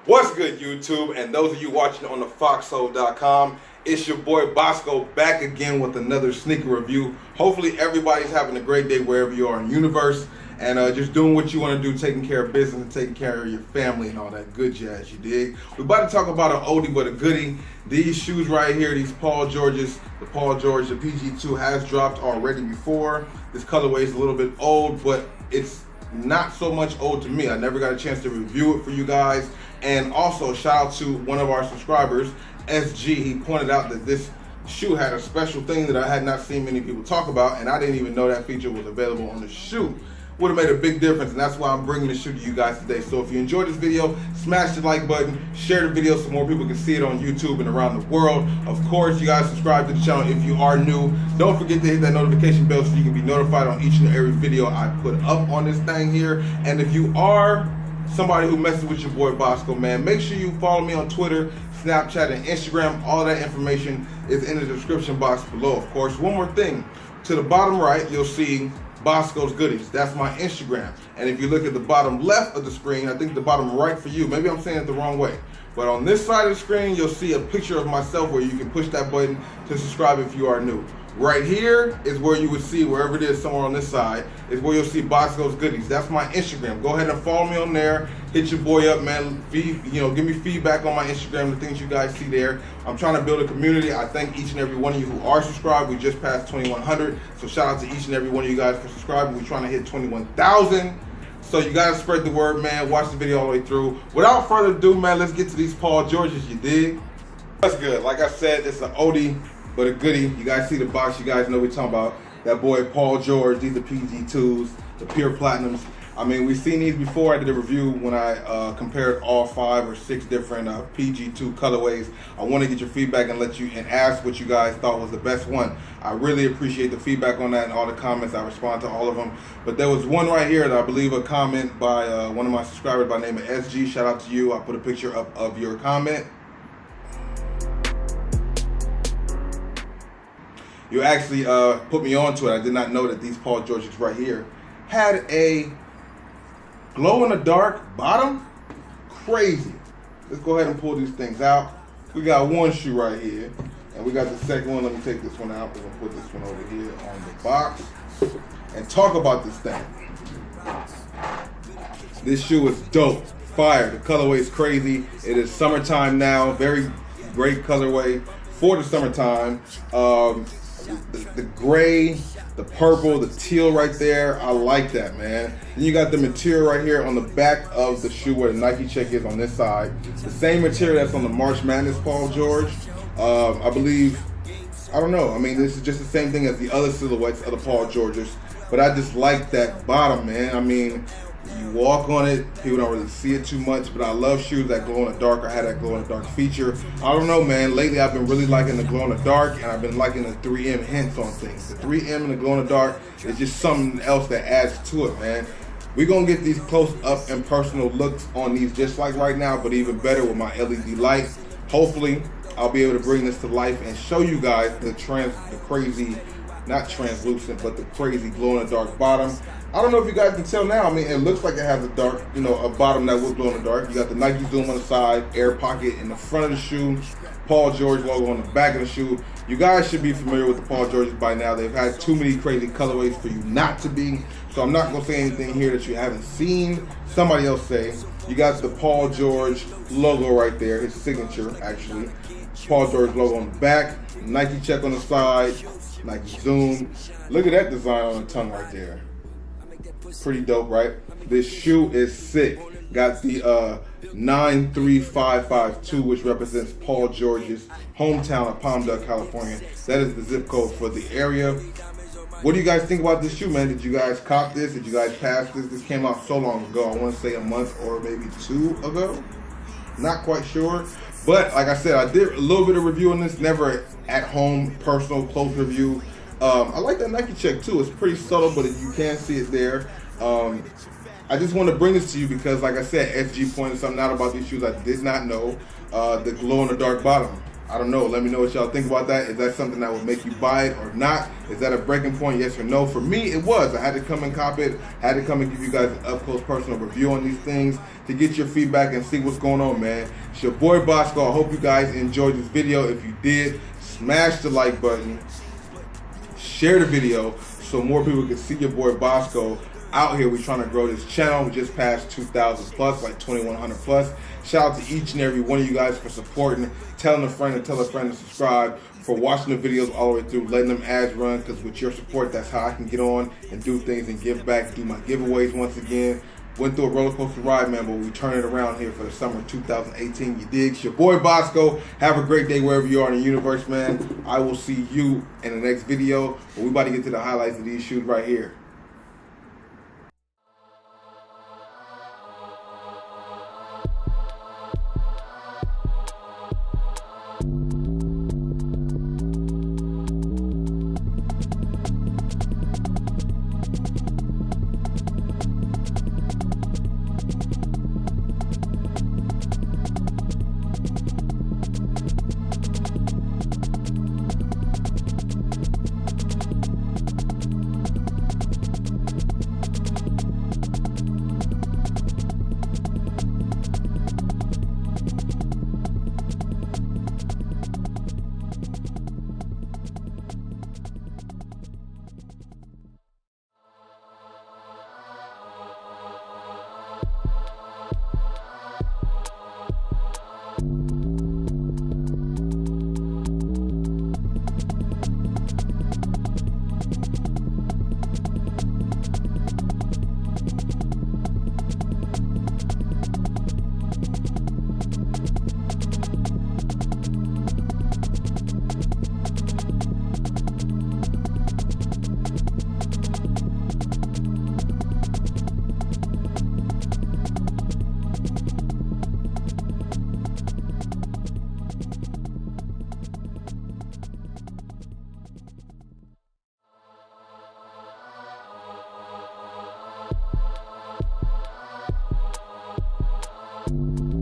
What's good, YouTube, and those of you watching on the foxhole.com, it's your boy Bossco back again with another sneaker review. Hopefully everybody's having a great day wherever you are in the universe, and just doing what you want to do, taking care of business and taking care of your family and all that good jazz, you dig? We're about to talk about an oldie but a goodie. These shoes right here, these Paul Georges, the Paul George, the PG2 has dropped already before. This colorway is a little bit old, but it's not so much old to me. I never got a chance to review it for you guys. And also shout out to one of our subscribers, SG. He pointed out that this shoe had a special thing that I had not seen many people talk about, and I didn't even know that feature was available on the shoe. Would have made a big difference, and that's why I'm bringing this shoe to you guys today. So if you enjoyed this video, smash the like button, share the video so more people can see it on YouTube and around the world. Of course, you guys subscribe to the channel if you are new. Don't forget to hit that notification bell so you can be notified on each and every video I put up on this thing here. And if you are somebody who messes with your boy Bossco, man, make sure you follow me on Twitter, Snapchat, and Instagram. All that information is in the description box below. Of course, one more thing. To the bottom right, you'll see Bossco's Goodies. That's my Instagram. And if you look at the bottom left of the screen, I think the bottom right for you, maybe I'm saying it the wrong way, but on this side of the screen, you'll see a picture of myself where you can push that button to subscribe if you are new. Right here is where you would see, wherever it is, somewhere on this side, is where you'll see Bossco's Goodies. That's my Instagram. Go ahead and follow me on there. Hit your boy up, man. Give me feedback on my Instagram, the things you guys see there. I'm trying to build a community. I thank each and every one of you who are subscribed. We just passed 2,100. So shout out to each and every one of you guys for subscribing. We're trying to hit 21,000. So you gotta spread the word, man. Watch the video all the way through. Without further ado, man, let's get to these Paul Georges, you dig? That's good. Like I said, it's an oldie but a goodie. You guys see the box, you guys know what we're talking about. That boy Paul George, these are PG2s, the Pure Platnums. I mean, we've seen these before. I did a review when I compared all 5 or 6 different PG2 colorways. I want to get your feedback and ask what you guys thought was the best one. I really appreciate the feedback on that and all the comments. I respond to all of them. But there was one right here that I believe a comment by one of my subscribers by the name of SG. Shout out to you. I put a picture up of your comment. You actually put me on to it. I did not know that these Paul Georges right here had a glow-in-the-dark bottom. Crazy. Let's go ahead and pull these things out. We got one shoe right here, and we got the second one. Let me take this one out. We're going to put this one over here on the box and talk about this thing. This shoe is dope. Fire. The colorway is crazy. It is summertime now. Very great colorway for the summertime. The gray, the purple, the teal right there, I like that, man. Then you got the material right here on the back of the shoe where the Nike check is on this side. The same material that's on the March Madness Paul George. I believe, I don't know, I mean, this is just the same thing as the other silhouettes of the Paul Georges, but I just like that bottom, man. I mean, you walk on it, people don't really see it too much, but I love shoes that glow in the dark. I had that glow in the dark feature. I don't know, man. Lately, I've been really liking the glow in the dark, and I've been liking the 3M hints on things. The 3M and the glow in the dark is just something else that adds to it, man. We're going to get these close up and personal looks on these just like right now, but even better with my LED light. Hopefully, I'll be able to bring this to life and show you guys the crazy, not translucent, but the crazy glow in the dark bottom. I don't know if you guys can tell now. I mean, it looks like it has a dark, a bottom that will glow in the dark. You got the Nike Zoom on the side, air pocket in the front of the shoe, Paul George logo on the back of the shoe. You guys should be familiar with the Paul Georges by now. They've had too many crazy colorways for you not to be. So I'm not going to say anything here that you haven't seen somebody else say. You got the Paul George logo right there, his signature, actually. Paul George logo on the back, Nike check on the side, Nike Zoom. Look at that design on the tongue right there. Pretty dope, right? This shoe is sick. Got the 93552, which represents Paul George's hometown of Palmdale, California. That is the zip code for the area. What do you guys think about this shoe, man? Did you guys cop this? Did you guys pass this? This came out so long ago. I want to say a month or maybe 2 ago. Not quite sure. But like I said, I did a little bit of review on this. Never at home, personal, close review. I like that Nike check too. It's pretty subtle, but you can see it there. I just want to bring this to you because, like I said, SG pointed something out about these shoes I did not know. The glow in the dark bottom. I don't know. Let me know what y'all think about that. Is that something that would make you buy it or not? Is that a breaking point, yes or no? For me, it was. I had to come and cop it. I had to come and give you guys an up-close personal review on these things to get your feedback and see what's going on, man. It's your boy Bossco. I hope you guys enjoyed this video. If you did, smash the like button, share the video so more people can see your boy Bossco out here. We're trying to grow this channel. We just passed 2,000 plus, like 2,100 plus. Shout out to each and every one of you guys for supporting, telling a friend and tell a friend to subscribe, for watching the videos all the way through, letting them ads run, because with your support, that's how I can get on and do things and give back, do my giveaways once again. Went through a roller coaster ride, man, but we turn it around here for the summer of 2018. You dig? It's your boy Bossco. Have a great day wherever you are in the universe, man. I will see you in the next video. But we about to get to the highlights of these shoots right here. You